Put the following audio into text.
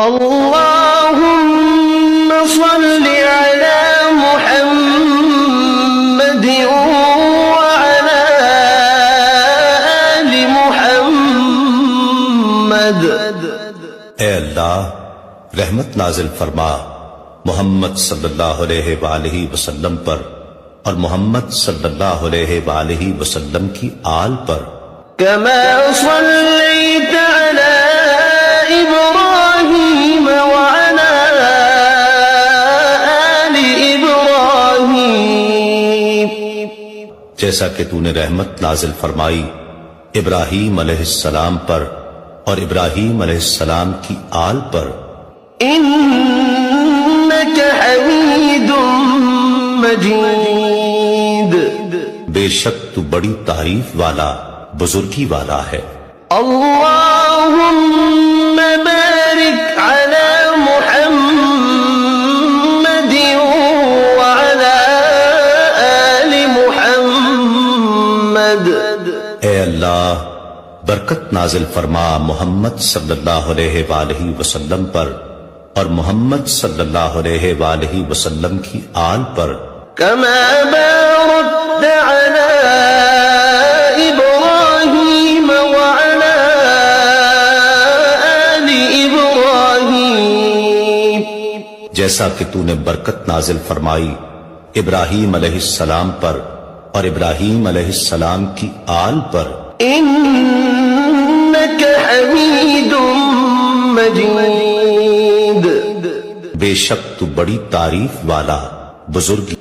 اللهم صل على محمد وعلى آل محمد۔ اے اللہ رحمت نازل فرما محمد صلی اللہ علیہ وآلہ وسلم پر اور محمد صلی اللہ علیہ وآلہ وسلم کی آل پر۔ كما صليت على إبراهيم وعلى آل إبراهيم، جیسا کہ تو نے رحمت نازل فرمائی ابراہیم علیہ السلام پر اور ابراہیم علیہ السلام کی آل پر۔ إنك حميد مجيد، بے شک تو بڑی تعریف والا بزرگی والا ہے۔ اللهم بارك على محمد وعلى آل محمد۔ اے اللہ برکت نازل فرما محمد صلی اللہ علیہ وآلہ وسلم پر اور محمد صلی اللہ علیہ وآلہ وسلم کی آل پر۔ كما باركت على إبراهيم وعلى آل إبراهيم، جیسا کہ تو نے برکت نازل فرمائی ابراہیم علیہ السلام پر اور ابراہیم علیہ السلام کی آل پر۔ إنك حميد مجيد، بے شک تو بڑی تعریف والا بزرگی